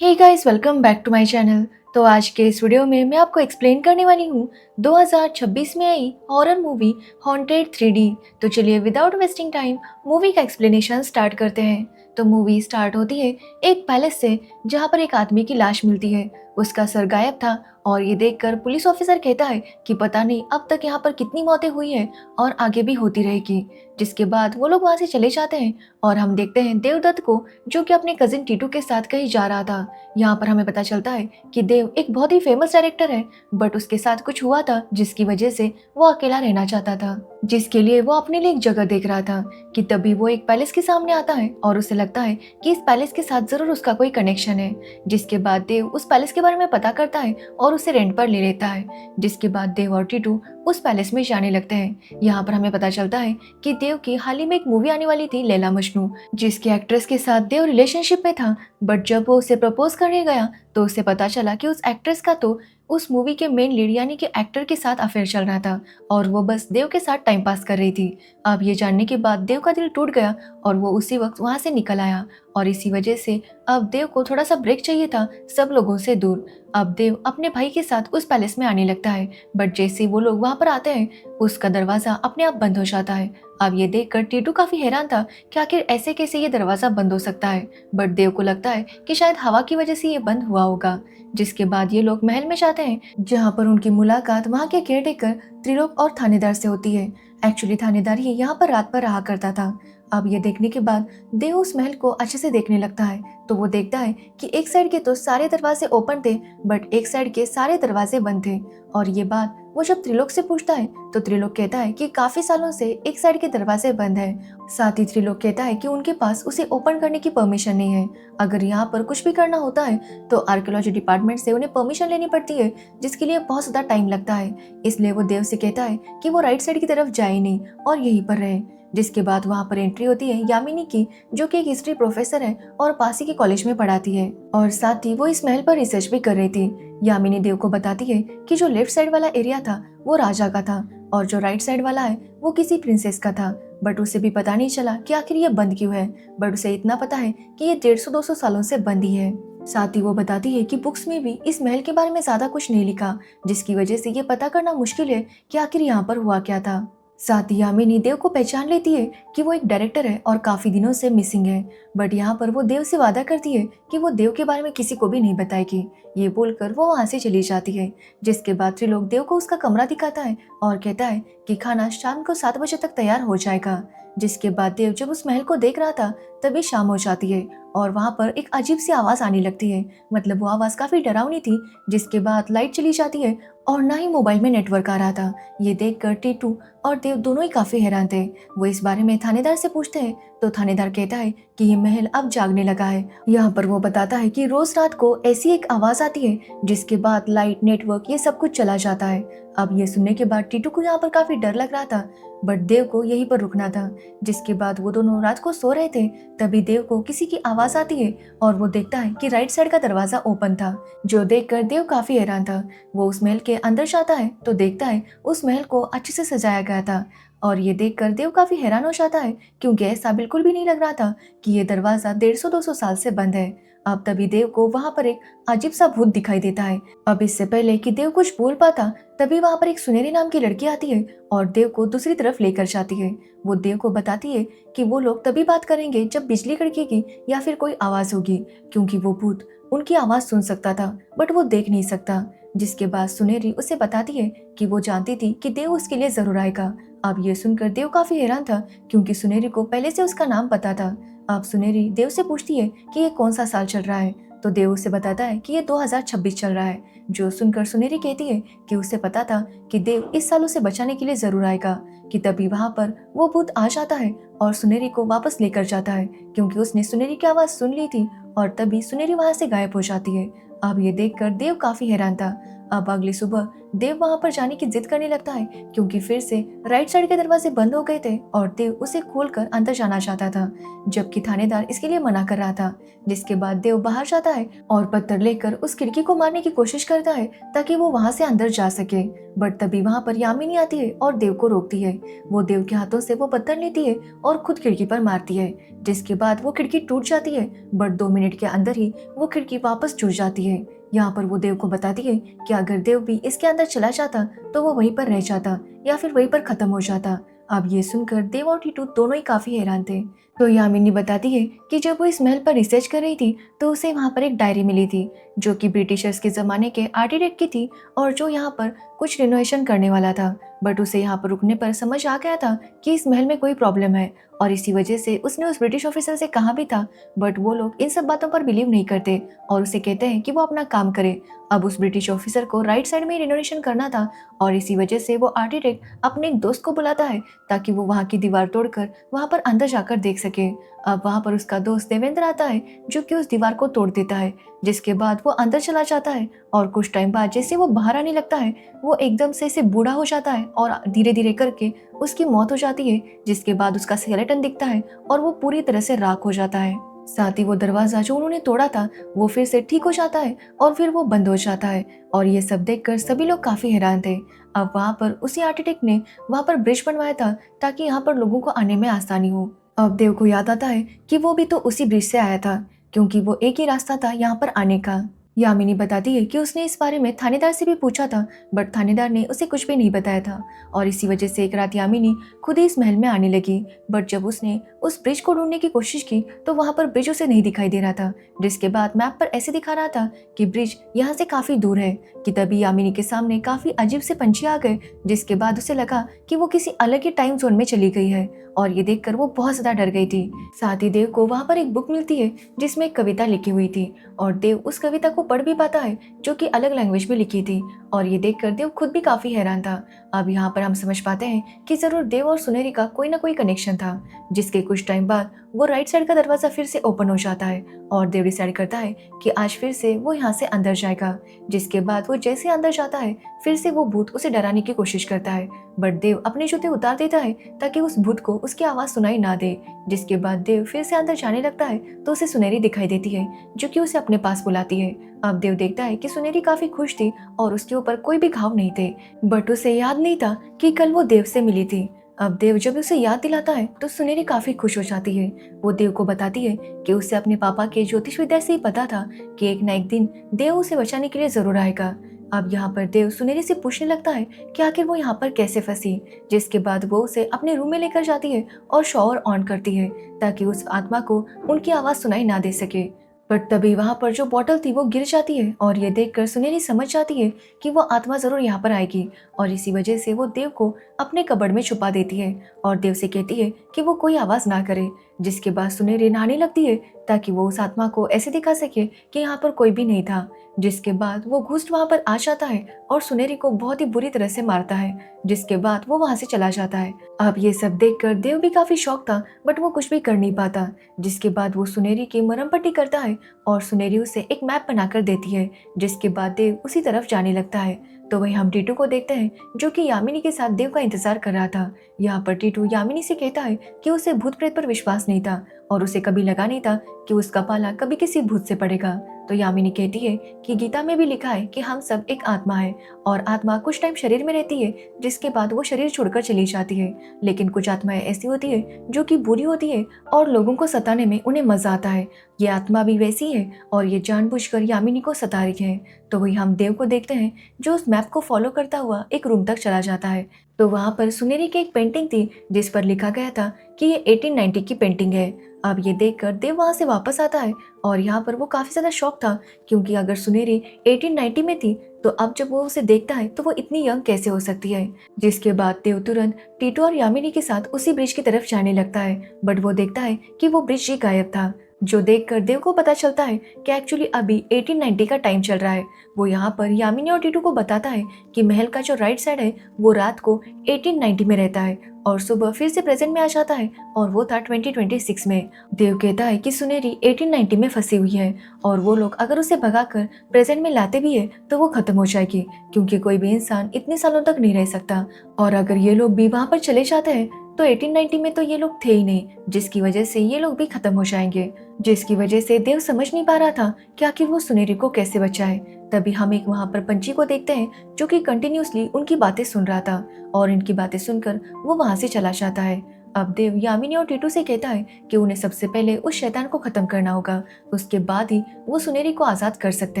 Hey guys, welcome back to my channel. तो आज के इस वीडियो में मैं आपको एक्सप्लेन करने वाली हूँ 2026 में आई हॉरर मूवी हॉन्टेड 3D। तो चलिए विदाउट वेस्टिंग टाइम मूवी का एक्सप्लेनेशन स्टार्ट करते हैं। तो मूवी स्टार्ट होती है एक पैलेस से, जहाँ पर एक आदमी की लाश मिलती है। उसका सर गायब था और ये देखकर पुलिस ऑफिसर कहता है कि पता नहीं अब तक यहाँ पर कितनी मौतें हुई हैं और आगे भी होती रहेगी। जिसके बाद वो लोग वहाँ से चले जाते हैं और हम देखते हैं देवदत्त को, जो कि अपने कजिन टीटू के साथ कहीं जा रहा था। यहाँ पर हमें पता चलता है कि देव एक बहुत ही फेमस डायरेक्टर है, बट उसके साथ कुछ हुआ था जिसकी वजह से वो अकेला रहना चाहता था, जिसके लिए वो अपने लिए एक जगह देख रहा था। कि तभी वो एक पैलेस के सामने आता है और उसे लगता है कि इस पैलेस के साथ जरूर उसका कोई कनेक्शन है। जिसके बाद देव उस पैलेस के बारे में पता करता है और उसे रेंट पर ले लेता है। जिसके बाद देव और टीटू उस पैलेस में जाने लगते हैं। यहाँ पर हमें पता चलता है कि देव की हाल ही में एक मूवी आने वाली थी, लैला मजनू, जिसके एक्ट्रेस के साथ देव रिलेशनशिप में था। बट जब वो उसे प्रपोज करने गया तो उसे पता चला कि उस एक्ट्रेस का तो उस मूवी के मेन लीड यानी कि एक्टर के साथ अफेयर चल रहा था और वो बस देव के साथ टाइम पास कर रही थी। अब ये जानने के बाद देव का दिल टूट गया और वो उसी वक्त वहां से निकल आया। और इसी वजह से अब देव को थोड़ा सा ब्रेक चाहिए था सब लोगों से दूर। अब देव अपने भाई के साथ उस पैलेस में आने लगता है, बट जैसे वो लोग वहां पर आते हैं उसका दरवाजा अपने आप बंद हो जाता है। अब ये देखकर टीटू काफी हैरान था कि आखिर ऐसे कैसे ये दरवाजा बंद हो सकता है, बट देव को लगता है कि शायद हवा की वजह से ये बंद हुआ होगा। जिसके बाद ये लोग महल में जाते हैं, जहाँ पर उनकी मुलाकात वहाँ के केयरटेकर त्रिलोक और थानेदार से होती है। एक्चुअली थानेदार ही यहाँ पर रात पर रहा करता था। अब ये देखने के बाद देव उस महल को अच्छे से देखने लगता है तो वो देखता है कि एक साइड के तो सारे दरवाजे ओपन थे, बट एक साइड के सारे दरवाजे बंद थे। और ये बात वो जब त्रिलोक से पूछता है तो त्रिलोक कहता है कि काफी सालों से एक साइड के दरवाजे बंद हैं। साथ ही त्रिलोक कहता है कि उनके पास उसे ओपन करने की परमिशन नहीं है। अगर यहाँ पर कुछ भी करना होता है तो आर्कियोलॉजी डिपार्टमेंट से उन्हें परमिशन लेनी पड़ती है, जिसके लिए बहुत ज्यादा टाइम लगता है। इसलिए वो देव से कहता है कि वो राइट साइड की तरफ जाए नहीं और यहीं पर रहे। जिसके बाद वहाँ पर एंट्री होती है यामिनी की, जो कि एक हिस्ट्री प्रोफेसर है और पास ही के कॉलेज में पढ़ाती है और साथ ही वो इस महल पर रिसर्च भी कर रही थी। यामिनी देव को बताती है कि जो लेफ्ट साइड वाला एरिया था वो राजा का था और जो राइट साइड वाला है वो किसी प्रिंसेस का था। बट उसे भी पता नहीं चला कि आखिर ये बंद क्यों है, बट उसे इतना पता है कि ये 150-200 सालों से बंद ही है। साथ ही वो बताती है कि बुक्स में भी इस महल के बारे में ज्यादा कुछ नहीं लिखा, जिसकी वजह से ये पता करना मुश्किल है कि आखिर यहाँ पर हुआ क्या था। साथ ही यामिनी देव को पहचान लेती है कि वो एक डायरेक्टर है और काफी दिनों से मिसिंग है। बट यहाँ पर वो देव से वादा करती है कि वो देव के बारे में किसी को भी नहीं बताएगी। ये बोलकर वो वहाँ से चली जाती है। जिसके बाद त्रिलोक देव को उसका कमरा दिखाता है और कहता है कि खाना शाम को 7 बजे तक तैयार हो जाएगा। जिसके बाद देव जब उस महल को देख रहा था तभी शाम हो जाती है और वहाँ पर एक अजीब सी आवाज आने लगती है। मतलब वो आवाज काफी डरावनी थी। जिसके बाद लाइट चली जाती है और ना ही मोबाइल में नेटवर्क आ रहा था। ये देखकर टीटू और देव दोनों ही काफी हैरान थे। वो इस बारे में थानेदार से पूछते हैं तो थानेदार कहता है कि ये महल अब जागने लगा है। यहाँ पर वो बताता है कि रोज रात को ऐसी एक आवाज आती है जिसके बाद लाइट, नेटवर्क, ये सब कुछ चला जाता है। अब ये सुनने के बाद टीटू को यहाँ पर काफी डर लग रहा था, बट देव को यहीं पर रुकना था। जिसके बाद वो दोनों रात को सो रहे थे तभी देव को किसी की आवाज आती है और वो देखता है कि राइट साइड का दरवाजा ओपन था, जो देखकर देव काफी हैरान था। वो उस महल के अंदर जाता है तो देखता है उस महल को अच्छे से सजाया गया था और ये देखकर देव काफी हैरान हो जाता है, क्योंकि ऐसा बिल्कुल भी नहीं लग रहा था कि ये दरवाजा 150-200 साल से बंद है। अब तभी देव को वहां पर एक अजीब सा भूत दिखाई देता है। अब इससे पहले कि देव कुछ बोल पाता तभी वहां पर एक सुनहरी नाम की लड़की आती है और देव को दूसरी तरफ लेकर जाती है। वो देव को बताती है कि वो लोग तभी बात करेंगे जब बिजली कड़केगी या फिर कोई आवाज होगी, क्योंकि वो भूत उनकी आवाज सुन सकता था बट वो देख नहीं सकता। जिसके बाद सुनहरी उसे बताती है कि वो जानती थी कि देव उसके लिए जरूर आएगा। अब ये सुनकर देव काफी हैरान था, क्योंकि सुनहरी को पहले से उसका नाम पता था। अब सुनहरी देव से पूछती है कि ये कौन सा साल चल रहा है, तो देव उसे बताता है कि ये 2026 चल रहा है। जो सुनकर सुनहरी कहती है कि उसे पता था कि देव इस साल उसे बचाने के लिए जरूर आएगा। कि तभी वहां पर वो भूत आ जाता है और सुनहरी को वापस लेकर जाता है, क्योंकि उसने सुनहरी की आवाज सुन ली थी और तभी सुनहरी वहां से गायब हो जाती है। अब ये देखकर देव काफी हैरान था। अब अगली सुबह देव वहां पर जाने की जिद करने लगता है क्योंकि फिर से राइट साइड के दरवाजे बंद हो गए थे और देव उसे खोलकर अंदर जाना चाहता था, जबकि थानेदार इसके लिए मना कर रहा था। जिसके बाद देव बाहर जाता है और पत्थर लेकर उस खिड़की को मारने की कोशिश करता है ताकि वो वहां से अंदर जा सके। बट तभी वहां पर यामिनी आती है और देव को रोकती है। वो देव के हाथों से वो पत्थर लेती है और खुद खिड़की पर मारती है, जिसके बाद वो खिड़की टूट जाती है। बट 2 मिनट के अंदर ही वो खिड़की वापस जुड़ जाती है। यहाँ पर वो देव को बताती है कि अगर देव भी इसके अंदर चला जाता तो वो वहीं पर रह जाता या फिर वहीं पर खत्म हो जाता। अब ये सुनकर देव और टीटू दोनों ही काफी हैरान थे। तो यामिनी बताती है कि जब वो इस महल पर रिसर्च कर रही थी तो उसे वहाँ पर एक डायरी मिली थी जो कि ब्रिटिशर्स के ज़माने के आर्किटेक्ट की थी और जो यहाँ पर कुछ रिनोवेशन करने वाला था। बट उसे यहाँ पर रुकने पर समझ आ गया था कि इस महल में कोई प्रॉब्लम है और इसी वजह से उसने उस ब्रिटिश ऑफिसर से कहा भी था। बट वो लोग इन सब बातों पर बिलीव नहीं करते और उसे कहते हैं कि वो अपना काम करे। अब उस ब्रिटिश ऑफिसर को राइट साइड में रिनोवेशन करना था और इसी वजह से वो आर्किटेक्ट अपने एक दोस्त को बुलाता है ताकि वो वहाँ की दीवार तोड़कर वहाँ पर अंदर जाकर देख सके। अब वहाँ पर उसका दोस्त देवेंद्र आता है जो कि उस दीवार को तोड़ देता है, जिसके बाद वो अंदर चला जाता है और कुछ टाइम बाद जैसे वो बाहर आने लगता है वो एकदम से इसे बूढ़ा हो जाता है और धीरे धीरे करके उसकी मौत हो जाती है। जिसके बाद उसका स्केलेटन दिखता है और वो पूरी तरह से राख हो जाता है। साथ ही वो दरवाजा जो उन्होंने तोड़ा था वो फिर से ठीक हो जाता है और फिर वो बंद हो जाता है और ये सब देखकर सभी लोग काफी हैरान थे। अब वहाँ पर उसी आर्किटेक्ट ने वहाँ पर ब्रिज बनवाया था ताकि यहाँ पर लोगों को आने में आसानी हो। अब देव को याद आता है कि वो भी तो उसी ब्रिज से आया था क्योंकि वो एक ही रास्ता था यहाँ पर आने का। यामिनी बताती है कि उसने इस बारे में थानेदार से भी पूछा था बट थानेदार ने उसे कुछ भी नहीं बताया था और इसी वजह से एक रात यामिनी खुद ही इस महल में आने लगी। बट जब उसने उस ब्रिज को ढूंढने की कोशिश की तो वहां पर ब्रिज उसे नहीं दिखाई दे रहा था, जिसके बाद मैप पर ऐसे दिखा रहा था कि ब्रिज यहाँ से काफी दूर है। कि तभी यामिनी के सामने काफी अजीब से पंछी आ गए, जिसके बाद उसे लगा कि वो किसी अलग ही टाइम जोन में चली गई है और ये देखकर वो बहुत ज्यादा डर गई थी। साथ ही देव को वहां पर एक बुक मिलती है जिसमें एक कविता लिखी हुई थी और देव उस कविता को पढ़ भी पाता है जो कि अलग लैंग्वेज में लिखी थी और ये देखकर देव खुद भी काफी हैरान था। अब यहाँ पर हम समझ पाते हैं कि जरूर देव और सुनहरी का कोई ना कोई कनेक्शन था। जिसके कुछ टाइम बाद वो राइट साइड का दरवाजा फिर से ओपन हो जाता है और देव डिसाइड करता है कि आज फिर से वो यहाँ से अंदर जाएगा। जिसके बाद वो जैसे अंदर जाता है फिर से वो भूत उसे डराने की कोशिश करता है बट देव अपने जूते उतार देता है ताकि उस भूत को उसकी आवाज सुनाई ना दे। जिसके बाद देव फिर से अंदर जाने लगता है तो उसे सुनहरी दिखाई देती है जो कि उसे अपने पास बुलाती है। अब देव देखता है कि सुनहरी काफी खुश थी और उसके ऊपर कोई भी घाव नहीं थे, बट उसे याद नहीं था कि कल वो देव से मिली थी। अब देव जब उसे याद दिलाता है तो सुनहरी काफी खुश हो जाती है। वो देव को बताती है कि उसे अपने पापा के ज्योतिष विद्या से ही पता था कि एक ना एक दिन देव उसे बचाने के लिए जरूर आएगा। अब यहाँ पर देव सुनहरी से पूछने लगता है कि आखिर वो यहाँ पर कैसे फंसी। जिसके बाद वो उसे अपने रूम में लेकर जाती है और शॉवर ऑन करती है ताकि उस आत्मा को उनकी आवाज सुनाई ना दे सके। बट तभी वहां पर जो बॉटल थी वो गिर जाती है और ये देखकर सुनहरी समझ जाती है कि वो आत्मा जरूर यहाँ पर आएगी और इसी वजह से वो देव को अपने कबर्ड में छुपा देती है और देव से कहती है कि वो कोई आवाज ना करे। जिसके बाद सुनहरी नहाने लगती है ताकि वो उस आत्मा को ऐसे दिखा सके कि यहाँ पर कोई भी नहीं था। जिसके बाद वो घुस्ट वहां पर आ जाता है और सुनहरी को बहुत ही बुरी तरह से मारता है। जिसके बाद वो वहां से चला जाता है। अब ये सब देखकर देव भी काफी शौक था बट वो कुछ भी कर नहीं पाता। जिसके बाद वो सुनहरी की मरहम पट्टी करता है और सुनहरी उसे एक मैप बनाकर देती है। जिसके बाद देव उसी तरफ जाने लगता है। तो वही हम टीटू को देखते हैं जो कि यामिनी के साथ देव का इंतजार कर रहा था। यहाँ पर टीटू यामिनी से कहता है कि उसे भूत प्रेत पर विश्वास नहीं था और उसे कभी लगा नहीं था कि उसका पाला कभी किसी भूत से पड़ेगा। तो यामिनी कहती है कि गीता में भी लिखा है कि हम सब एक आत्मा है और आत्मा कुछ टाइम शरीर में रहती है जिसके बाद वो शरीर छोड़कर चली जाती है। लेकिन कुछ आत्माएं ऐसी होती है जो कि बुरी होती है और लोगों को सताने में उन्हें मजा आता है। ये आत्मा भी वैसी है और ये जानबूझकर यामिनी को सता रही है। तो वही हम देव को देखते हैं जो उस मैप को फॉलो करता हुआ एक रूम तक चला जाता है। तो वहाँ पर सुनहरी की एक पेंटिंग थी जिस पर लिखा गया था कि ये 1890 की पेंटिंग है। अब ये देखकर देव वहाँ से वापस आता है और यहाँ पर वो काफी ज्यादा शॉक था क्योंकि अगर सुनहरी 1890 में थी तो अब जब वो उसे देखता है तो वो इतनी यंग कैसे हो सकती है। जिसके बाद देव तुरंत टीटू और यामिनी के साथ उसी ब्रिज की तरफ जाने लगता है बट वो देखता है कि वो ब्रिज ही गायब था। जो देखकर देव को पता चलता है कि एक्चुअली अभी 1890 का टाइम चल रहा है। वो यहाँ पर यामिनी और टीटू को बताता है कि महल का जो राइट साइड है वो रात को 1890 में रहता है और सुबह फिर से प्रेजेंट में आ जाता है और वो था 2026 में। देव कहता है कि सुनेरी 1890 में फंसी हुई है और वो लोग अगर उसे भगाकर प्रेजेंट में लाते भी है तो वो खत्म हो जाएगी, क्योंकि कोई भी इंसान इतने सालों तक नहीं रह सकता। और अगर ये लोग भी वहाँ पर चले जाते हैं तो 1890 में तो ये लोग थे ही नहीं, जिसकी वजह से ये लोग भी खत्म हो जाएंगे। जिसकी वजह से देव समझ नहीं पा रहा था कि आखिर वो सुनेरी को कैसे बचाए। तभी हम एक वहाँ पर पंछी को देखते हैं जो कि कंटिन्यूअसली उनकी बातें सुन रहा था और इनकी बातें सुनकर वो वहाँ से चला जाता है। अब देव यामिनी और टीटू से कहता है कि उन्हें सबसे पहले उस शैतान को खत्म करना होगा, उसके बाद ही वो सुनेरी को आजाद कर सकते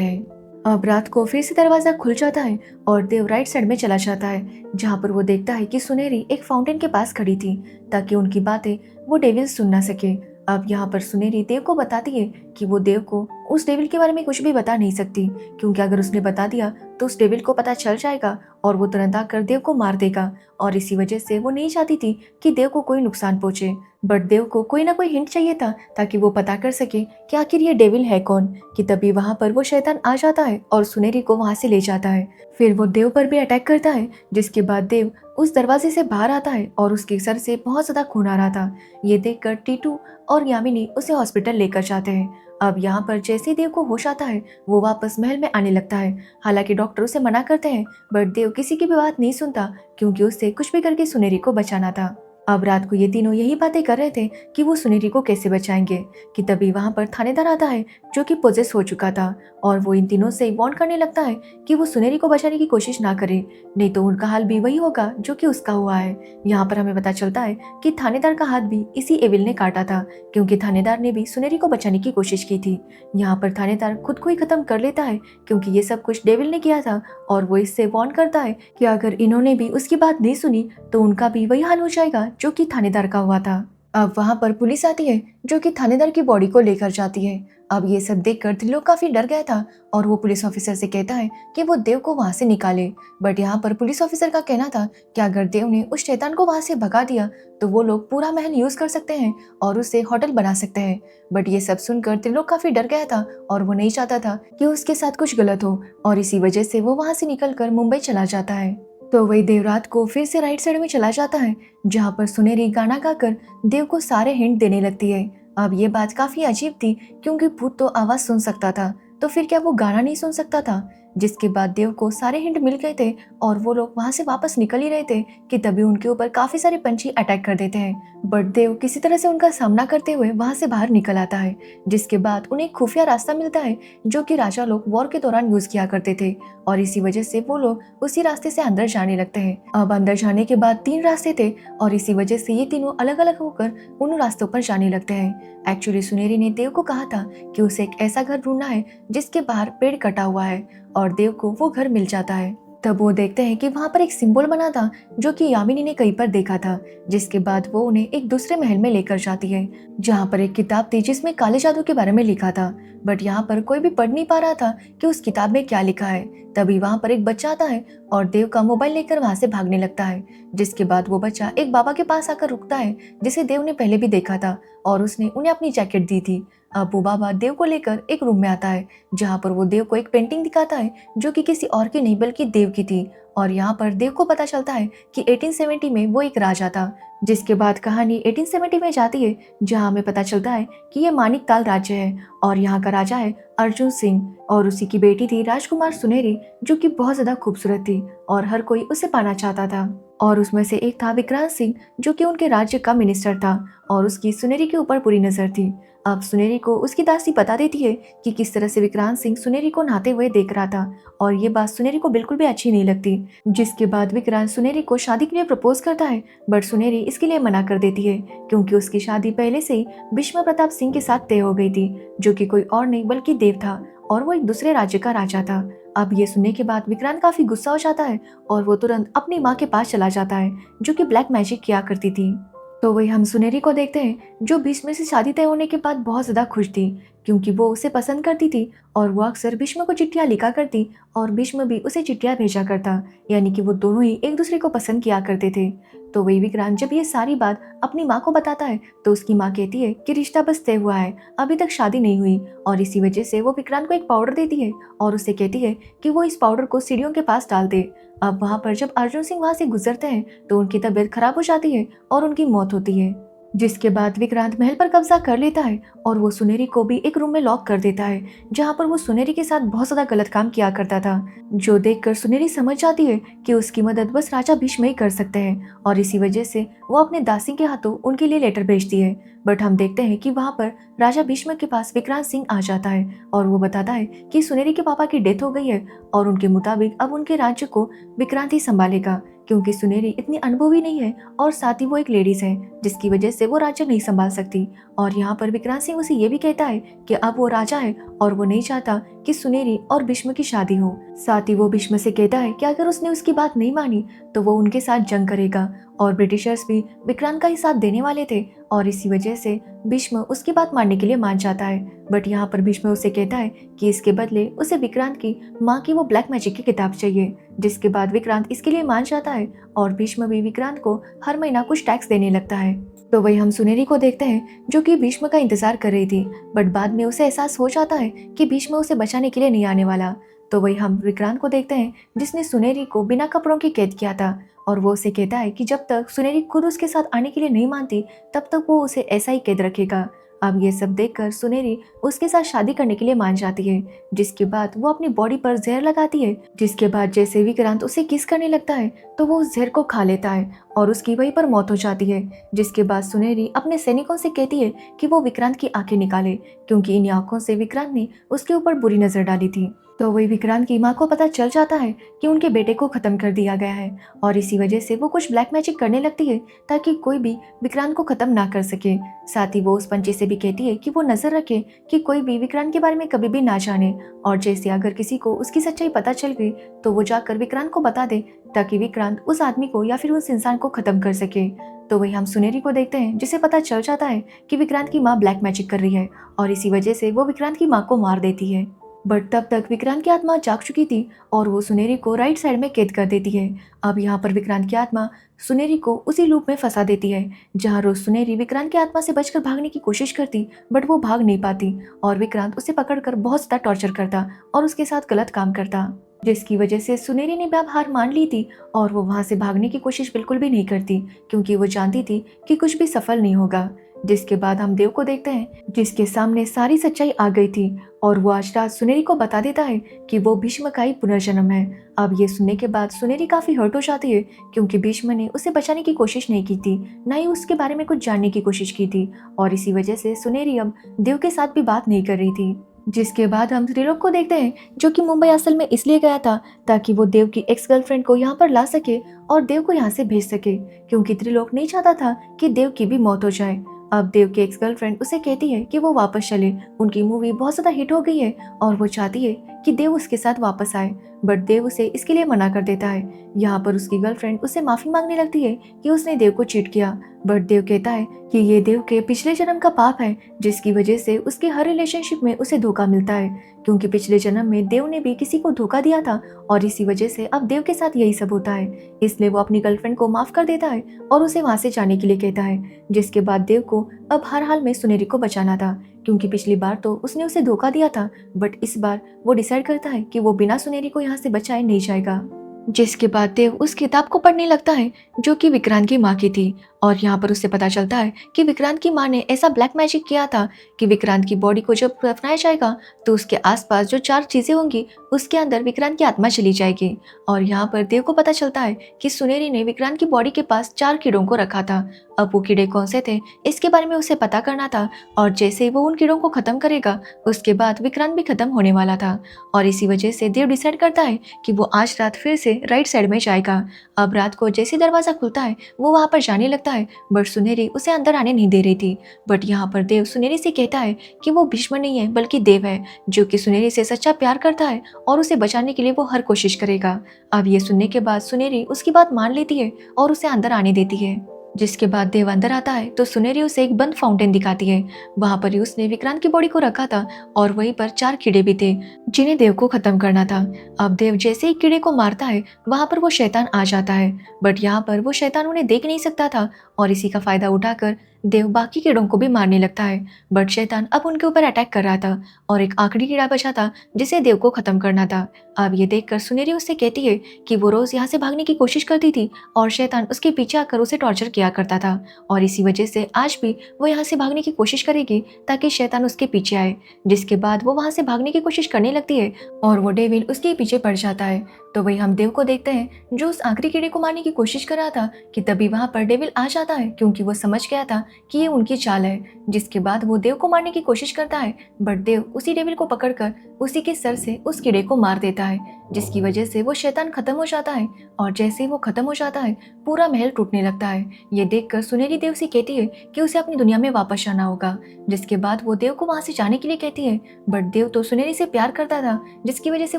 हैं। अब रात को फिर से दरवाजा खुल जाता है और देव राइट साइड में चला जाता है, जहाँ पर वो देखता है कि सुनेरी एक फाउंटेन के पास खड़ी थी ताकि उनकी बातें वो डेविल सुन ना सके। अब यहाँ पर सुनेरी देव को बताती है कि वो देव को उस डेविल के बारे में कुछ भी बता नहीं सकती, क्योंकि अगर उसने बता दिया तो उस डेविल को पता चल जाएगा और वो तुरंत आकर देव को मार देगा। और इसी वजह से वो नहीं चाहती थी कि देव को कोई नुकसान पहुंचे, बट देव को कोई ना कोई हिंट चाहिए था ताकि वो पता कर सके कि आखिर ये डेविल है कौन। कि तभी वहाँ पर वो शैतान आ जाता है और सुनेरी को वहाँ से ले जाता है। फिर वो देव पर भी अटैक करता है, जिसके बाद देव उस दरवाजे से बाहर आता है और उसके सर से बहुत ज्यादा खून आ रहा था। ये देखकर टीटू और यामिनी उसे हॉस्पिटल लेकर जाते हैं। अब यहाँ पर जैसे देव को होश आता है वो वापस महल में आने लगता है। हालांकि डॉक्टर उसे मना करते हैं, बट देव किसी की भी बात नहीं सुनता, क्योंकि उससे कुछ भी करके सुनेरी को बचाना था। अब रात को ये तीनों यही बातें कर रहे थे कि वो सुनेरी को कैसे बचाएंगे। कि तभी वहाँ पर थानेदार आता है जो कि पोजेस हो चुका था और वो इन तीनों से वार्न करने लगता है कि वो सुनेरी को बचाने की कोशिश ना करे, नहीं तो उनका हाल भी वही होगा जो कि उसका हुआ है। यहाँ पर हमें पता चलता है कि थानेदार का हाथ भी इसी एविल ने काटा था, क्योंकि थानेदार ने भी सुनेरी को बचाने की कोशिश की थी। यहाँ पर थानेदार खुद को ही खत्म कर लेता है, क्योंकि ये सब कुछ डेविल ने किया था और वो इससे वार्न करता है कि अगर इन्होंने भी उसकी बात नहीं सुनी तो उनका भी वही हाल हो जाएगा जो कि थानेदार का हुआ था। अब वहाँ पर पुलिस आती है जो कि थानेदार की बॉडी को लेकर जाती है। अब ये सब देखकर त्रिलोक काफी डर गया था और वो पुलिस ऑफिसर से कहता है कि वो देव को वहाँ से निकाले। बट यहाँ पर पुलिस ऑफिसर का कहना था कि अगर देव ने उस शैतान को वहाँ से भगा दिया तो वो लोग पूरा महल यूज कर सकते हैं और उसे होटल बना सकते हैं। बट ये सब सुनकर त्रिलोक काफी डर गया था और वो नहीं चाहता था कि उसके साथ कुछ गलत हो, और इसी वजह से वो वहाँ से निकलकर मुंबई चला जाता है। तो वही देव रात को फिर से राइट साइड में चला जाता है, जहाँ पर सुनेरी गाना गाकर देव को सारे हिंट देने लगती है। अब ये बात काफी अजीब थी, क्योंकि भूत तो आवाज सुन सकता था, तो फिर क्या वो गाना नहीं सुन सकता था। जिसके बाद देव को सारे हिंट मिल गए थे और वो लोग वहां से वापस निकल ही रहे थे कि तभी उनके ऊपर काफी सारे पंछी अटैक कर देते हैं। बट देव किसी तरह से उनका सामना करते हुए वहां से बाहर निकल आता है, जिसके बाद उन्हें एक खुफिया रास्ता मिलता है जो कि राजा लोग वॉर के दौरान यूज किया करते थे, और इसी वजह से वो लोग उसी रास्ते से अंदर जाने लगते हैं। अब अंदर जाने के बाद 3 रास्ते थे और इसी वजह से ये तीनों अलग अलग होकर उन रास्तों पर जाने लगते हैं। एक्चुअली सुनेरी ने देव को कहा था कि उसे एक ऐसा घर ढूंढना है जिसके बाहर पेड़ कटा हुआ है, और देव को वो घर मिल जाता है। तब वो देखते हैं कि वहाँ पर एक सिंबल बना था जो कि यामिनी ने कहीं पर देखा था, जिसके बाद वो उन्हें एक दूसरे महल में लेकर जाती है, जहाँ पर एक किताब थी जिसमें काले जादू के बारे में लिखा था। बट यहाँ पर कोई भी पढ़ नहीं पा रहा था कि उस किताब में क्या लिखा है। तभी वहाँ पर एक बच्चा आता है और देव का मोबाइल लेकर वहाँ से भागने लगता है, जिसके बाद वो बच्चा एक बाबा के पास आकर रुकता है जिसे देव ने पहले भी देखा था और उसने उन्हें अपनी जैकेट दी थी। अब वो बाबा देव को लेकर एक रूम में आता है, जहाँ पर वो देव को एक पेंटिंग दिखाता है जो कि किसी और की नहीं बल्कि देव की थी। और यहाँ पर देव को पता चलता है कि 1870 में वो एक राजा था। जिसके बाद कहानी 1870 में जाती है, जहाँ हमें पता चलता है कि ये मानिक ताल राज्य है और यहाँ का राजा है अर्जुन सिंह, और उसी की बेटी थी राजकुमार सुनेरी, जो कि बहुत ज्यादा खूबसूरत थी और हर कोई उसे पाना चाहता था। और उसमें से एक था विक्रांत सिंह, जो कि उनके राज्य का मिनिस्टर था और उसकी सुनेरी के ऊपर पूरी नजर थी। अब सुनेरी को उसकी दासी बता देती है कि किस तरह से विक्रांत सिंह सुनेरी को नहाते हुए देख रहा था, और ये बात सुनेरी को बिल्कुल भी अच्छी नहीं लगती। जिसके बाद विक्रांत सुनेरी को शादी के लिए प्रपोज करता है, बट सुनेरी इसके लिए मना कर देती है, क्योंकि उसकी शादी पहले से ही भीष्म प्रताप सिंह के साथ तय हो गई थी, जो कि कोई और नहीं बल्कि देव था और वो एक दूसरे राज्य का राजा था। अब ये सुनने के बाद विक्रांत काफी गुस्सा हो जाता है और वो तुरंत अपनी माँ के पास चला जाता है, जो कि ब्लैक मैजिक किया करती थी। तो वही हम सुनेरी को देखते हैं, जो भीष्म से शादी तय होने के बाद बहुत ज्यादा खुश थी, क्योंकि वो उसे पसंद करती थी और वो अक्सर भीष्म को चिट्ठियाँ लिखा करती और भीष्म भी उसे चिट्ठियाँ भेजा करता, यानी कि वो दोनों ही एक दूसरे को पसंद किया करते थे। तो वही विक्रांत जब ये सारी बात अपनी माँ को बताता है तो उसकी माँ कहती है कि रिश्ता बस तय हुआ है, अभी तक शादी नहीं हुई, और इसी वजह से वो विक्रांत को एक पाउडर देती है और उससे कहती है कि वो इस पाउडर को सीढ़ियों के पास डाल दे। अब वहाँ पर जब अर्जुन सिंह वहाँ से गुजरते हैं तो उनकी तबीयत खराब हो जाती है और उनकी मौत होती है, जिसके बाद विक्रांत महल पर कब्जा कर लेता है और वो सुनेरी को भी एक रूम में लॉक कर देता है, जहाँ पर वो सुनेरी के साथ बहुत ज्यादा गलत काम किया करता था, जो देखकर सुनेरी समझ जाती है कि उसकी मदद बस राजा भीष्म ही कर सकते हैं, और इसी वजह से वो अपने दासी के हाथों उनके लिए लेटर भेजती है। बट हम देखते हैं कि वहाँ पर राजा भीष्म के पास विक्रांत सिंह आ जाता है और वो बताता है कि सुनेरी के पापा की डेथ हो गई है और उनके मुताबिक अब उनके राज्य को विक्रांत ही संभालेगा, क्योंकि सुनेरी इतनी अनुभवी नहीं है और साथ ही वो एक लेडीज है, जिसकी वजह से वो राज्य नहीं संभाल सकती। और यहाँ पर विक्रांत सिंह उसे ये भी कहता है कि अब वो राजा है और वो नहीं चाहता कि सुनेरी और भीष्म की शादी हो। साथ ही वो भीष्म से कहता है कि अगर उसने उसकी बात नहीं मानी तो वो उनके साथ जंग करेगा, और ब्रिटिशर्स भी विक्रांत का ही साथ देने वाले थे, और इसी वजह से भीष्म उसकी बात मानने के लिए मान जाता है। बट यहाँ पर भीष्म उसे कहता है कि इसके बदले उसे विक्रांत की माँ की वो ब्लैक मैजिक की किताब चाहिए, जिसके बाद विक्रांत इसके लिए मान जाता है और भीष्म भी विक्रांत को हर महीना कुछ टैक्स देने लगता है। तो वही हम सुनेरी को देखते हैं जो कि भीष्म का इंतजार कर रही थी, बट बाद में उसे एहसास हो जाता है कि भीष्म उसे बचाने के लिए नहीं आने वाला। तो वही हम विक्रांत को देखते हैं जिसने सुनेरी को बिना कपड़ों के कैद किया था, और वो उसे कहता है कि जब तक सुनेरी खुद उसके साथ आने के लिए नहीं मानती तब तक वो उसे ऐसा ही कैद रखेगा। अब ये सब देखकर सुनेरी उसके साथ शादी करने के लिए मान जाती है, जिसके बाद वो अपनी बॉडी पर जहर लगाती है, जिसके बाद जैसे विक्रांत उसे किस करने लगता है तो वो उस जहर को खा लेता है और उसकी वहीं पर मौत हो जाती है। जिसके बाद सुनेरी अपने सैनिकों से कहती है कि वो विक्रांत की आंखें निकाले, क्योंकि इन आंखों से विक्रांत ने उसके ऊपर बुरी नजर डाली थी। तो वही विक्रांत की माँ को पता चल जाता है कि उनके बेटे को खत्म कर दिया गया है, और इसी वजह से वो कुछ ब्लैक मैजिक करने लगती है ताकि कोई भी विक्रांत को खत्म ना कर सके। साथ ही वो उस पंछी से भी कहती है कि वो नजर रखे कि कोई भी विक्रांत के बारे में कभी भी ना जाने, और जैसे अगर किसी को उसकी सच्चाई पता चल गई तो वो जाकर विक्रांत को बता दे ताकि विक्रांत उस आदमी को या फिर उस इंसान को खत्म कर सके। तो वही हम सुनेरी को देखते हैं जिसे पता चल जाता है कि विक्रांत की माँ ब्लैक मैजिक कर रही है, और इसी वजह से वो विक्रांत की माँ को मार देती है। बट तब तक विक्रांत की आत्मा जाग चुकी थी और वो सुनेरी को राइट साइड में कैद कर देती है। अब यहाँ पर विक्रांत की आत्मा सुनेरी को उसी लूप में फंसा देती है जहाँ रोज सुनेरी विक्रांत की आत्मा से बचकर भागने की कोशिश करती, बट वो भाग नहीं पाती और विक्रांत उसे पकड़कर बहुत ज्यादा टॉर्चर करता और उसके साथ गलत काम करता, जिसकी वजह से सुनेरी ने भी अब हार मान ली थी और वो वहां से भागने की कोशिश बिल्कुल भी नहीं करती, क्योंकि वो जानती थी कि कुछ भी सफल नहीं होगा। जिसके बाद हम देव को देखते हैं जिसके सामने सारी सच्चाई आ गई थी, और वो आज रात सुनेरी को बता देता है कि वो भीष्म का ही पुनर्जन्म है। अब ये सुनने के बाद सुनेरी काफी हर्ट हो जाती है, क्योंकि भीष्म ने उसे बचाने की कोशिश नहीं की थी, ना ही उसके बारे में कुछ जानने की कोशिश की थी, और इसी वजह से सुनेरी अब देव के साथ भी बात नहीं कर रही थी। जिसके बाद हम त्रिलोक को देखते हैं जो कि मुंबई असल में इसलिए गया था ताकि वो देव की एक्स गर्लफ्रेंड को यहाँ पर ला सके और देव को यहाँ से भेज सके, क्योंकि त्रिलोक नहीं चाहता था कि देव की भी मौत हो जाए। अब देव की एक्स गर्लफ्रेंड उसे कहती है कि वो वापस चले, उनकी मूवी बहुत ज्यादा हिट हो गई है और वो चाहती है कि देव उसके साथ वापस आए, बट देव उसे इसके लिए मना कर देता है। यहाँ पर उसकी गर्लफ्रेंड उससे माफी मांगने लगती है कि उसने देव को चीट किया, बट देव कहता है कि ये देव के पिछले जन्म का पाप है, जिसकी वजह से उसके हर रिलेशनशिप में उसे धोखा मिलता है, क्योंकि पिछले जन्म में देव ने भी किसी को धोखा दिया था और इसी वजह से अब देव के साथ यही सब होता है। इसलिए वो अपनी गर्लफ्रेंड को माफ कर देता है और उसे वहां से जाने के लिए कहता है। जिसके बाद देव को अब हर हाल में सुनेरी को बचाना था, क्योंकि पिछली बार तो उसने उसे धोखा दिया था, बट इस बार वो डिसाइड करता है कि वो बिना सुनेरी को यहाँ से बचाए नहीं जाएगा। जिसके बाद देव उस किताब को पढ़ने लगता है जो कि विक्रांत की माँ की थी, और यहाँ पर उससे पता चलता है कि विक्रांत की माँ ने ऐसा ब्लैक मैजिक किया था कि विक्रांत की बॉडी को जब दफनाया जाएगा तो उसके आसपास जो 4 चीजें होंगी उसके अंदर विक्रांत की आत्मा चली जाएगी। और यहाँ पर देव को पता चलता है कि सुनेरी ने विक्रांत की बॉडी के पास 4 कीड़ों को रखा था। अब वो कीड़े कौन से थे इसके बारे में उसे पता करना था, और जैसे वो उन कीड़ों को खत्म करेगा उसके बाद विक्रांत भी खत्म होने वाला था, और इसी वजह से देव डिसाइड करता है कि वो आज रात फिर से राइट साइड में जाएगा। अब रात को जैसे दरवाजा खुलता है वो वहां पर जाने लगता है, बट सुनेरी उसे अंदर आने नहीं दे रही थी। बट यहाँ पर देव सुनेरी से कहता है कि वो भीष्म नहीं है बल्कि देव है, जो कि सुनेरी से सच्चा प्यार करता है और उसे बचाने के लिए वो हर कोशिश करेगा। अब ये सुनने के बाद सुनेरी उसकी बात मान लेती है और उसे अंदर आने देती है। जिसके बाद देव अंदर आता है तो सुनेरी उसे एक बंद फाउंटेन दिखाती है। वहां पर ही उसने विक्रांत की बॉडी को रखा था और वहीं पर 4 कीड़े भी थे जिन्हें देव को खत्म करना था। अब देव जैसे ही कीड़े को मारता है वहां पर वो शैतान आ जाता है, बट यहाँ पर वो शैतान उन्हें देख नहीं सकता था और इसी का फायदा उठाकर देव बाकी कीड़ों को भी मारने लगता है। बट शैतान अब उनके ऊपर अटैक कर रहा था और एक आखिरी कीड़ा बचा था जिसे देव को खत्म करना था। अब ये देखकर सुनेरी उससे कहती है कि वो रोज यहाँ से भागने की कोशिश करती थी और शैतान उसके पीछे आकर उसे टॉर्चर किया करता था और इसी वजह से आज भी वो यहाँ से भागने की कोशिश करेगी ताकि शैतान उसके पीछे आए। जिसके बाद वो वहाँ से भागने की कोशिश करने लगती है और वो डेविल उसके पीछे पड़ जाता है। तो वही हम देव को देखते हैं जो उस आखिरी कीड़े को मारने की कोशिश कर रहा था कि तभी वहाँ पर डेविल आ जाता है क्योंकि वो समझ गया था कि ये उनकी चाल है। जिसके बाद वो देव को मारने की कोशिश करता है बट देव उसी डेविल को पकड़कर उसी के सर से उस कीड़े को मार देता है, जिसकी वजह से वो शैतान खत्म हो जाता है। और जैसे ही वो खत्म हो जाता है पूरा महल टूटने लगता है। ये देखकर सुनेरी देव से कहती है कि उसे अपनी दुनिया में वापस आना होगा। जिसके बाद वो देव को वहां से जाने के लिए कहती है बट देव तो सुनेरी से प्यार करता था जिसकी वजह से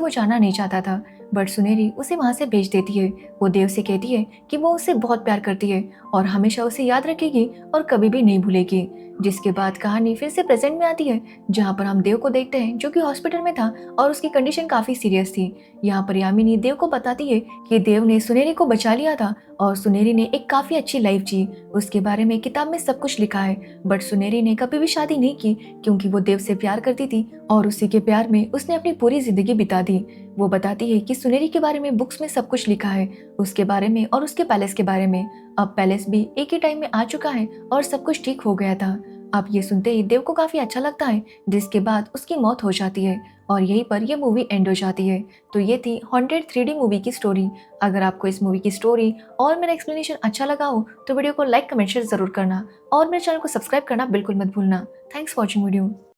वो जाना नहीं चाहता था। बट सुनेरी उसे वहां से भेज देती है। वो देव से कहती है कि वो उससे बहुत प्यार करती है और हमेशा उसे याद रखेगी और कभी भी नहीं भूलेगी। जिसके बाद कहानी फिर से प्रेजेंट में आती है जहाँ पर हम देव को देखते हैं जो कि हॉस्पिटल में था और उसकी कंडीशन काफी सीरियस थी। यहाँ पर यामिनी देव को बताती है कि देव ने सुनेरी को बचा लिया था और सुनेरी ने एक काफी अच्छी लाइफ जी, उसके बारे में किताब में सब कुछ लिखा है। बट सुनेरी ने कभी भी शादी नहीं की क्योंकि वो देव से प्यार करती थी और उसी के प्यार में उसने अपनी पूरी जिंदगी बिता दी। वो बताती है कि सुनेरी के बारे में बुक्स में सब कुछ लिखा है, उसके बारे में और उसके पैलेस के बारे में। अब पैलेस भी एक ही टाइम में आ चुका है और सब कुछ ठीक हो गया था। अब ये सुनते ही देव को काफी अच्छा लगता है, जिसके बाद उसकी मौत हो जाती है और यहीं पर यह मूवी एंड हो जाती है। तो ये थी हॉन्टेड 3D मूवी की स्टोरी। अगर आपको इस मूवी की स्टोरी और मेरा एक्सप्लेनेशन अच्छा लगा हो तो वीडियो को लाइक कमेंट शेयर जरूर करना और मेरे चैनल को सब्सक्राइब करना बिल्कुल मत भूलना। Thanks for watching video.